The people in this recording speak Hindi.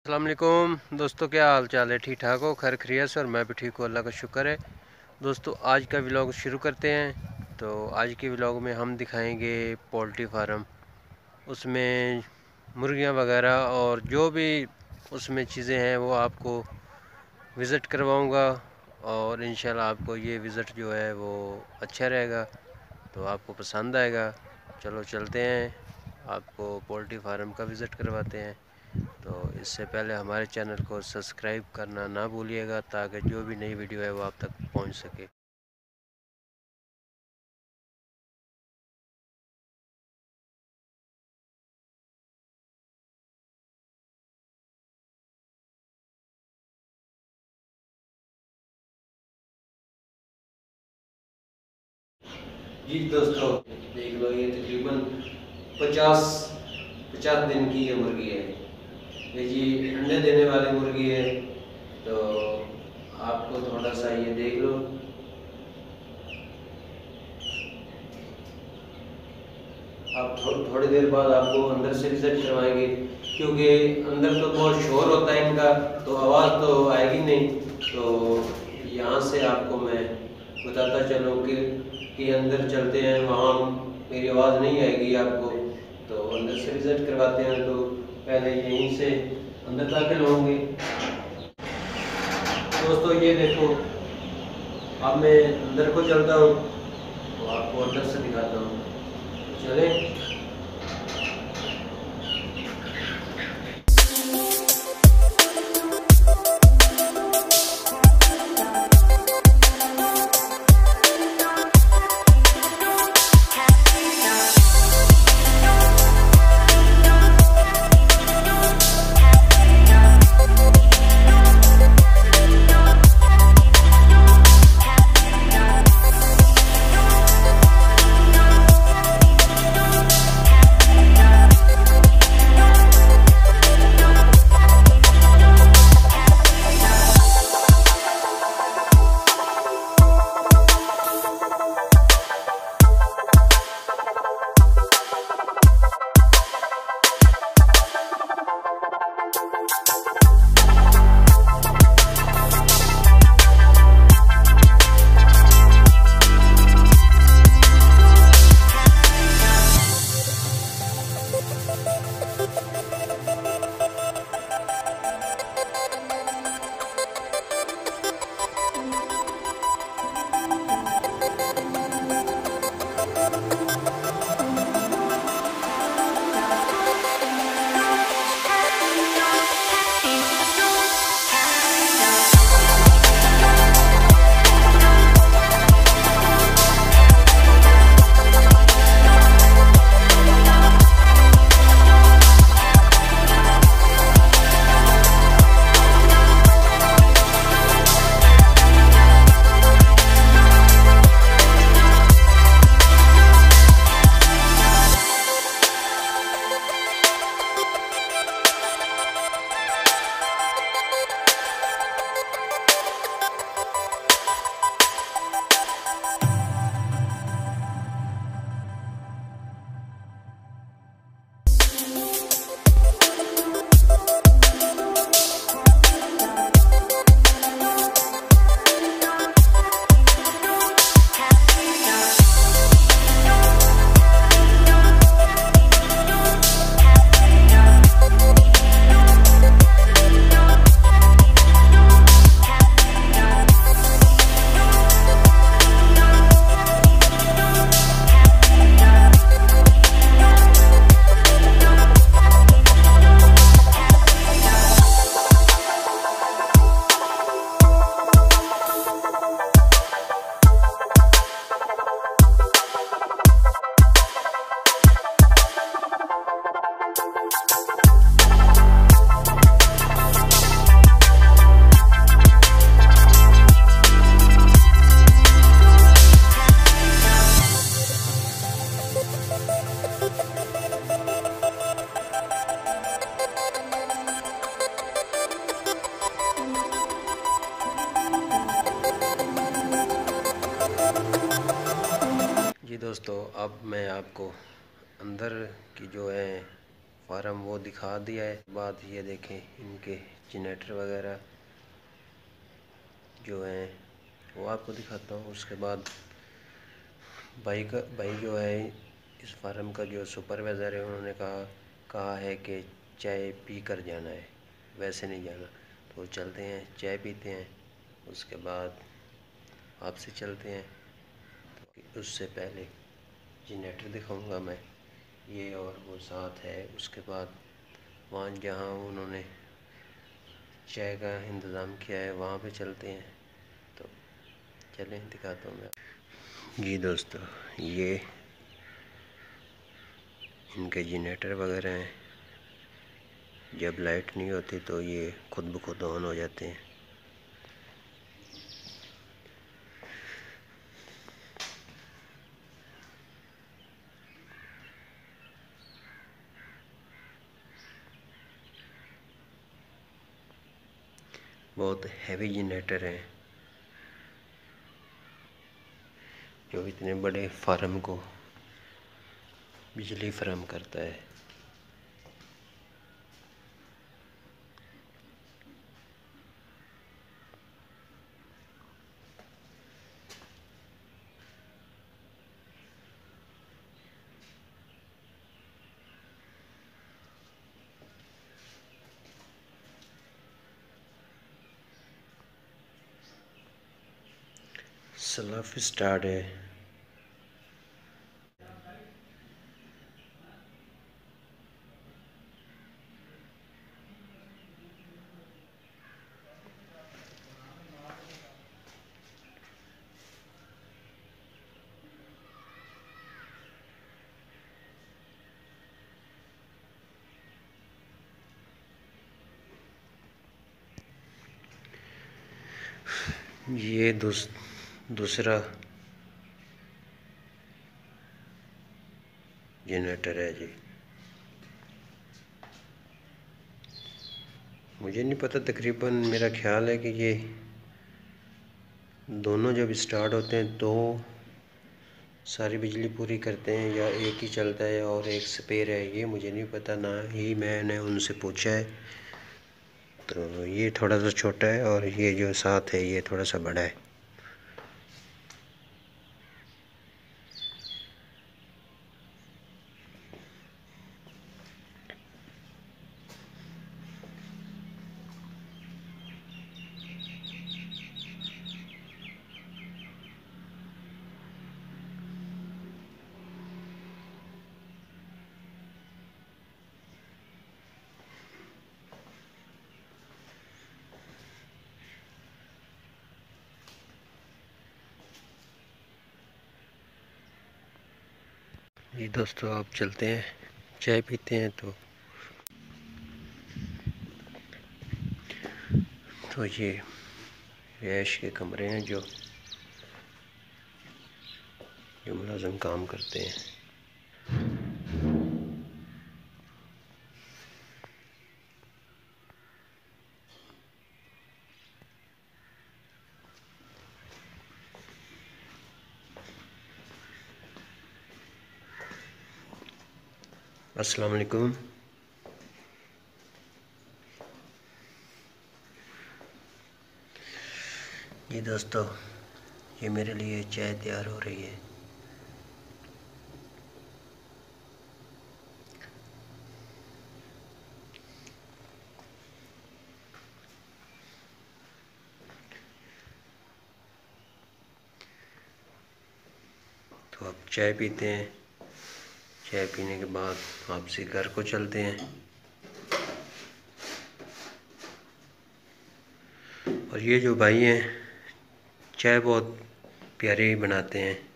अस्सलाम वालेकुम दोस्तों, क्या हाल चाल है? ठीक ठाक हो? खैर खैरियत से? और मैं भी ठीक हूँ, अल्लाह का शुक्र है। दोस्तों आज का व्लॉग शुरू करते हैं। तो आज के व्लॉग में हम दिखाएंगे पोल्ट्री फार्म, उसमें मुर्गियाँ वगैरह और जो भी उसमें चीज़ें हैं वो आपको विज़िट करवाऊँगा। और इंशाल्लाह आपको ये विज़िट जो है वो अच्छा रहेगा, तो आपको पसंद आएगा। चलो चलते हैं, आपको पोल्ट्री फार्म का विज़िट करवाते हैं। तो इससे पहले हमारे चैनल को सब्सक्राइब करना ना भूलिएगा, ताकि जो भी नई वीडियो है वो आप तक पहुंच सके। जी दोस्तों, देख लो, ये तकरीबन 50 दिन की ये मुर्गी है। ये जी अंडे देने वाली मुर्गी है। तो आपको थोड़ा सा ये देख लो। आप थोड़ी देर बाद आपको अंदर से विजिट करवाएंगे, क्योंकि अंदर तो बहुत शोर होता है इनका, तो आवाज़ तो आएगी नहीं। तो यहाँ से आपको मैं बताता चलूँ कि अंदर चलते हैं, वहाँ मेरी आवाज़ नहीं आएगी आपको। तो अंदर से विजिट करवाते हैं। तो पहले यहीं से अंदर दाखिल होंगे। दोस्तों ये देखो, अब मैं अंदर को चलता हूँ, तो आपको अंदर से दिखाता हूँ। चलें। जी दोस्तों, अब मैं आपको अंदर की जो है फार्म वो दिखा दिया है। बाद ये देखें इनके जनरेटर वगैरह जो हैं वो आपको दिखाता हूँ। उसके बाद भाई जो है इस फार्म का जो सुपरवाइज़र है, उन्होंने कहा है कि चाय पी कर जाना है, वैसे नहीं जाना। तो चलते हैं, चाय पीते हैं, उसके बाद आपसे चलते हैं। तो उससे पहले जनरेटर दिखाऊंगा मैं, ये और वो साथ है। उसके बाद वहाँ जहाँ उन्होंने चाय का इंतज़ाम किया है वहाँ पे चलते हैं। तो चलें, दिखाता हूँ मैं। जी दोस्तों, ये इनके जनरेटर वगैरह हैं। जब लाइट नहीं होती तो ये खुद ब खुद ऑन हो जाते हैं। बहुत हैवी जनरेटर हैं जो इतने बड़े फार्म को बिजली फराहम करता है। सेल्फ स्टार्ट है। ये दूसरा जनरेटर है जी। मुझे नहीं पता, तकरीबन मेरा ख्याल है कि ये दोनों जब स्टार्ट होते हैं तो सारी बिजली पूरी करते हैं, या एक ही चलता है और एक स्पेयर है, ये मुझे नहीं पता, ना ही मैंने उनसे पूछा है। तो ये थोड़ा सा छोटा है और ये जो साथ है ये थोड़ा सा बड़ा है। जी दोस्तों, आप चलते हैं, चाय पीते हैं। तो ये रिहाइश के कमरे हैं जो मुलाजिम काम करते हैं। अस्सलाम वालेकुम। जी दोस्तों, ये मेरे लिए चाय तैयार हो रही है। तो अब चाय पीते हैं, चाय पीने के बाद वापसी घर को चलते हैं। और ये जो भाई हैं चाय बहुत प्यारी बनाते हैं।